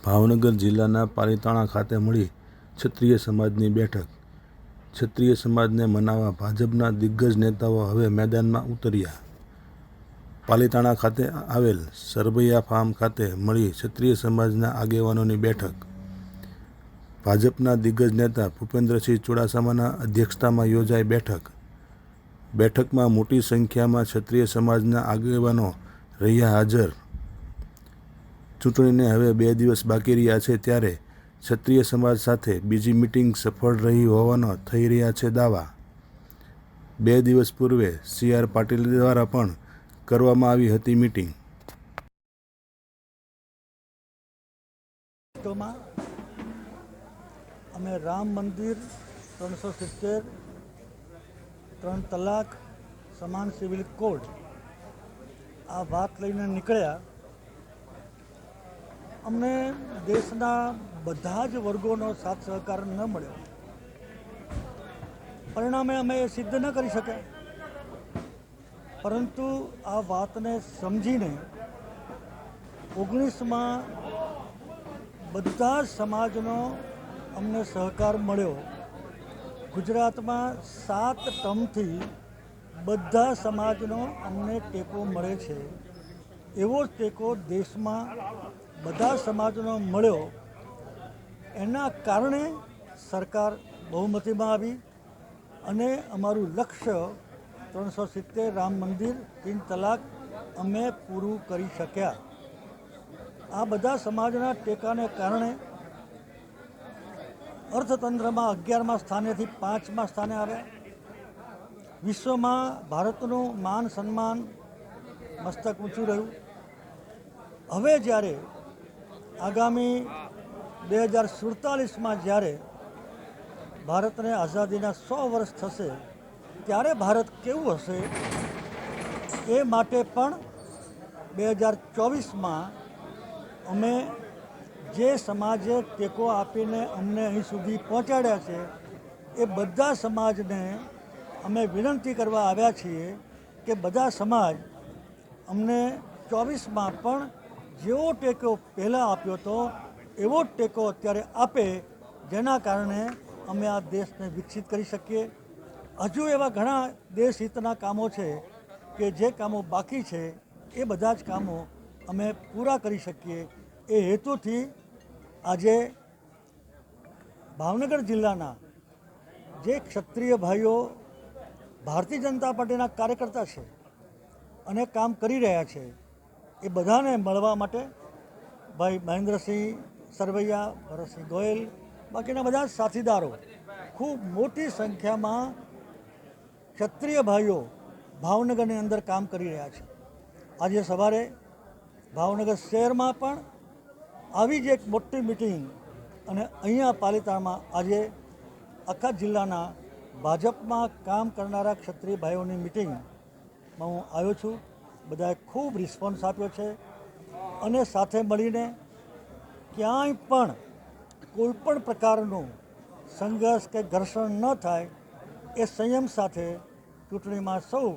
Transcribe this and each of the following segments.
ભાવનગર જિલ્લાના પાલીતાણા ખાતે મળી ક્ષત્રિય સમાજની બેઠક। ક્ષત્રિય સમાજને મનાવવા ભાજપના દિગ્ગજ નેતાઓ હવે મેદાનમાં ઉતર્યા। પાલીતાણા ખાતે આવેલ સરવૈયા ફાર્મ ખાતે મળી ક્ષત્રિય સમાજના આગેવાનોની બેઠક। ભાજપના દિગ્ગજ નેતા ભૂપેન્દ્રસિંહ ચુડાસમાના અધ્યક્ષતામાં યોજાઈ બેઠકમાં મોટી સંખ્યામાં ક્ષત્રિય સમાજના આગેવાનો રહ્યા હાજર। ચૂંટણીને હવે 2 દિવસ બાકી રહ્યા છે ત્યારે ક્ષત્રિય સમાજ સાથે બીજી મિટિંગ સફળ રહી હોવાના થઈ રહ્યા છે દાવા। 2 દિવસ પૂર્વે CR પાટીલ દ્વારા પણ કરવામાં આવી હતી મિટિંગ। અમે રામ મંદિર 370 3 તલાક સમાન સિવિલ કોડ આ વાત લઈને નીકળ્યા। અમને દેશના બધા જ વર્ગોનો સાથ સહકાર ન મળ્યો, પરિણામે અમે એ સિદ્ધ ન કરી શક્યા। પરંતુ આ વાતને સમજીને 19માં બધા સમાજનો અમને સહકાર મળ્યો। ગુજરાતમાં 7 ટર્મથી બધા સમાજનો અમને ટેકો મળે છે। એવો જ ટેકો દેશમાં બધા સમાજનો મળ્યો। એના કારણે સરકાર બહુમતીમાં આવી અને અમારું લક્ષ્ય 370 રામ મંદિર 3 તલાક અમે પૂરું કરી શક્યા। આ બધા સમાજના ટેકાને કારણે અર્થતંત્રમાં 11મા સ્થાનેથી 5મા સ્થાને આવ્યા। વિશ્વમાં ભારતનું માન સન્માન મસ્તક ઊંચું રહ્યું। હવે જ્યારે આગામી 2047માં જ્યારે ભારતને આઝાદીના 100 વર્ષ થશે ત્યારે ભારત કેવું હશે એ માટે પણ 2024માં અમે જે સમાજે ટેકો આપીને અમને અહીં સુધી પહોંચાડ્યા છે એ બધા સમાજને અમે વિનંતી કરવા આવ્યા છીએ કે બધા સમાજ અમને 24માં પણ જેવો ટેકો પહેલાં આપ્યો હતો એવો જ ટેકો અત્યારે આપે, જેના કારણે અમે આ દેશને વિકસિત કરી શકીએ। હજુ એવા ઘણા દેશ હિતના કામો છે કે જે કામો બાકી છે એ બધા જ કામો અમે પૂરા કરી શકીએ। એ હેતુથી આજે ભાવનગર જિલ્લાના જે ક્ષત્રિય ભાઈઓ ભારતીય જનતા પાર્ટીના કાર્યકર્તા છે અને કામ કરી રહ્યા છે એ બધાને મળવા માટે ભાઈ મહેન્દ્રસિંહ સરવૈયા, ભરતસિંહ ગોયલ, બાકીના બધા સાથીદારો ખૂબ મોટી સંખ્યામાં ક્ષત્રિય ભાઈઓ ભાવનગરની અંદર કામ કરી રહ્યા છે। આજે સવારે ભાવનગર શહેરમાં પણ આવી જ એક મોટી મિટિંગ અને અહીંયા પાલીતાણામાં આજે આખા જિલ્લાના ભાજપમાં કામ કરનારા ક્ષત્રિય ભાઈઓની મિટિંગમાં હું આવ્યો છું। બધાએ ખૂબ રિસ્પોન્સ આપ્યો છે અને સાથે મળીને ક્યાંય પણ કોઈ પણ પ્રકારનું સંઘર્ષ કે ઘર્ષણ ન થાય એ સંયમ સાથે ચૂંટણીમાં સૌ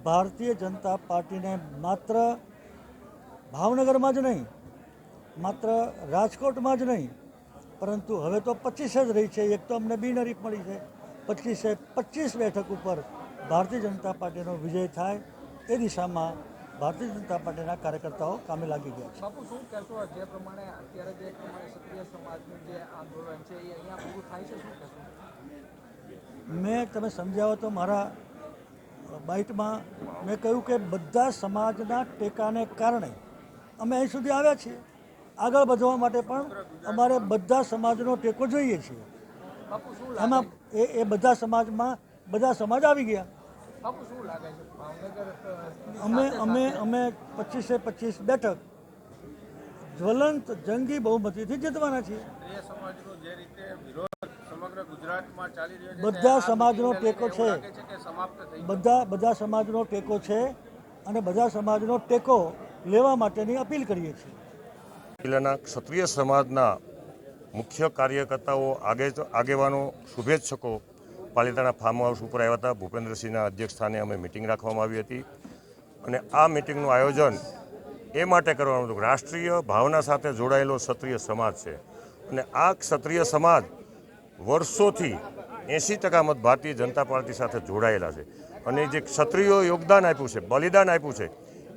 ભારતીય જનતા પાર્ટીને માત્ર ભાવનગરમાં જ નહીં, માત્ર રાજકોટમાં જ નહીં, પરંતુ હવે તો 25 જ રહી છે। એક તો અમને બિનહરીફ મળી છે। 25 બેઠક ઉપર ભારતીય જનતા પાર્ટીનો વિજય થાય એ દિશામાં ભારતીય જનતા પાર્ટીના કાર્યકર્તાઓ કામે લાગી ગયા છે। બાપુ, શું કહેશો જે પ્રમાણે અત્યારે જે પ્રમાણે ક્ષત્રિય સમાજનું જે આંદોલન છે એ અહીંયા પૂરું થાય છે, શું કહેશો? મેં તમે સમજાવો તો મારા બાઇટમાં મેં કહ્યું કે બધા સમાજના ટેકાને કારણે અમે અહીં સુધી આવ્યા છીએ। આગળ વધવા માટે પણ અમારે બધા સમાજનો ટેકો જોઈએ છીએ। એમાં એ બધા સમાજમાં બધા સમાજ આવી ગયા। બાપુ, શું લાગે છે ભાવનગર અમે 25 બેઠક જ્વલંત જંગી બહુમતીથી જીતવાના છીએ। બધા સમાજનો ટેકો છે, બધા સમાજનો ટેકો છે અને બધા સમાજનો ટેકો લેવા માટેની અપીલ કરીએ છીએ। જિલ્લાના ક્ષત્રિય સમાજના મુખ્ય કાર્યકર્તાઓ, આગેવાનો, શુભેચ્છકો પાલીતાણા ફાર્મ હાઉસ ઉપર આવ્યા હતા। ભૂપેન્દ્રસિંહના અધ્યક્ષસ્થાને અમે મિટિંગ રાખવામાં આવી હતી અને આ મિટિંગનું આયોજન એ માટે કરવાનું હતું. રાષ્ટ્રીય ભાવના સાથે જોડાયેલો ક્ષત્રિય સમાજ છે અને આ ક્ષત્રિય સમાજ વર્ષોથી 80% મત ભારતીય જનતા પાર્ટી સાથે જોડાયેલા છે અને જે ક્ષત્રિયો યોગદાન આપ્યું છે, બલિદાન આપ્યું છે,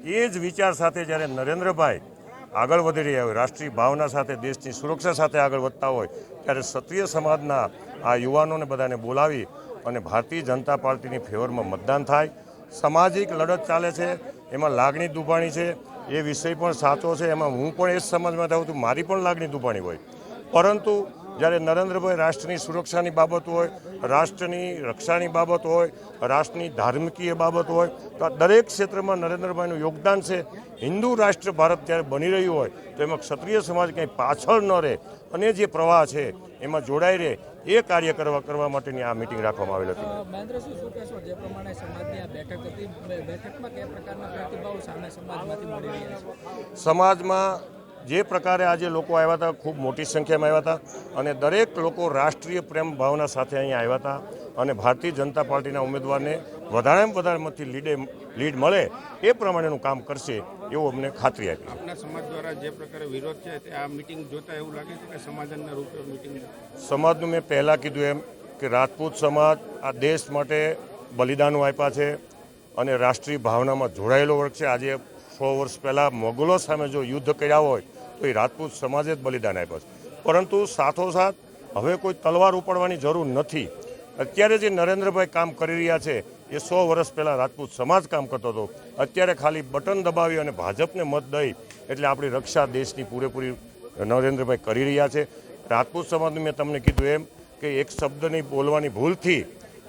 એ જ વિચાર સાથે જ્યારે નરેન્દ્રભાઈ આગળ વધી રહ્યા હોય, રાષ્ટ્રીય ભાવના સાથે, દેશની સુરક્ષા સાથે આગળ વધતા હોય, ત્યારે ક્ષત્રિય સમાજના આ યુવાનોને બધાને બોલાવી અને ભારતીય જનતા પાર્ટીની ફેવરમાં મતદાન થાય. સામાજિક લડત ચાલે છે, એમાં લાગણી દુભાણી છે, એ વિષય પણ સાચો છે. એમાં હું પણ એ જ સમાજમાં આવું છું, મારી પણ લાગણી દુભાણી હોય. પરંતુ જ્યારે નરેન્દ્રભાઈ રાષ્ટ્રની સુરક્ષાની બાબત હોય, રાષ્ટ્રની રક્ષાની બાબત હોય, રાષ્ટ્રની ધાર્મિકીય બાબત હોય, તો આ દરેક ક્ષેત્રમાં નરેન્દ્રભાઈનું યોગદાન છે. હિન્દુ રાષ્ટ્ર ભારત જ્યારે બની રહ્યું હોય તો એમાં ક્ષત્રિય સમાજ કંઈ પાછળ ન રહે અને જે પ્રવાહ છે એમાં જોડાઈ રહે, એ કાર્ય કરવા માટેની આ મિટિંગ રાખવામાં આવેલી હતી. મહેન્દ્રસિંહ, શું કહેશો? જે પ્રમાણે સમાજની આ બેઠક હતી, બેઠકમાં કયા પ્રકારના પ્રતિભાવો સામે સમાજમાંથી મળી રહ્યા છે? સમાજમાં જે પ્રકારે આજે લોકો આવ્યા હતા, ખૂબ મોટી સંખ્યામાં આવ્યા હતા અને દરેક લોકો રાષ્ટ્રીય પ્રેમ ભાવના સાથે અહીંયા આવ્યા હતા અને ભારતીય જનતા પાર્ટીના ઉમેદવારને વધારેમાં વધારે મતથી લીડ મળે એ પ્રમાણેનું કામ કરશે એવું અમને ખાતરી આપી. આપના સમાજ દ્વારા જે પ્રકારે વિરોધ છે તે આ મિટિંગ જોતા એવું લાગે છે કે સમાધાનના રૂપે મિટિંગ સમાજનું મેં પહેલાં કીધું એમ કે રાજપૂત સમાજ આ દેશ માટે બલિદાનો આપ્યા છે અને રાષ્ટ્રીય ભાવનામાં જોડાયેલો વર્ગ છે. આજે 100 વર્ષ પહેલાં મોગલો સામે જો યુદ્ધ કર્યા હોય તો એ રાજપૂત સમાજે જ બલિદાન આપ્યા છે. પરંતુ સાથોસાથ હવે કોઈ તલવાર ઉપાડવાની જરૂર નથી. અત્યારે જે નરેન્દ્રભાઈ કામ કરી રહ્યા છે એ 100 વર્ષ પહેલાં રાજપૂત સમાજ કામ કરતો હતો. અત્યારે ખાલી બટન દબાવી અને ભાજપને મત દઈ એટલે આપણી રક્ષા દેશની પૂરેપૂરી નરેન્દ્રભાઈ કરી રહ્યા છે. રાજપૂત સમાજનું મેં તમને કીધું એમ કે એક શબ્દની બોલવાની ભૂલથી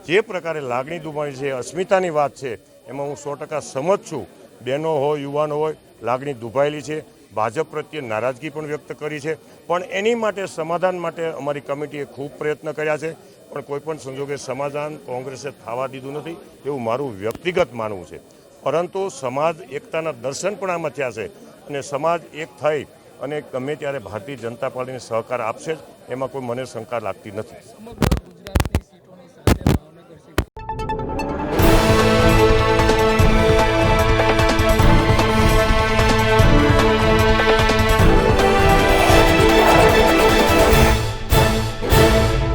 જે પ્રકારે લાગણી દુભાણી છે, અસ્મિતાની વાત છે, એમાં હું 100% સમજ છું. બહેનો હોય, યુવાનો હોય, લાગણી દુભાયેલી છે. ભાજપ પ્રત્યે નારાજગી પણ વ્યક્ત કરી છે, પણ એની માટે સમાધાન માટે અમારી કમિટીએ ખૂબ પ્રયત્ન કર્યા છે, પણ કોઈપણ સંજોગે સમાધાન કોંગ્રેસે થવા દીધું નથી એવું મારું વ્યક્તિગત માનવું છે. પરંતુ સમાજ એકતાના દર્શન પણ આમાં થયા છે અને સમાજ એક થઈ અને ગમે ત્યારે ભારતીય જનતા પાર્ટીને સહકાર આપશે જ, એમાં કોઈ મને શંકા લાગતી નથી. સમગ્ર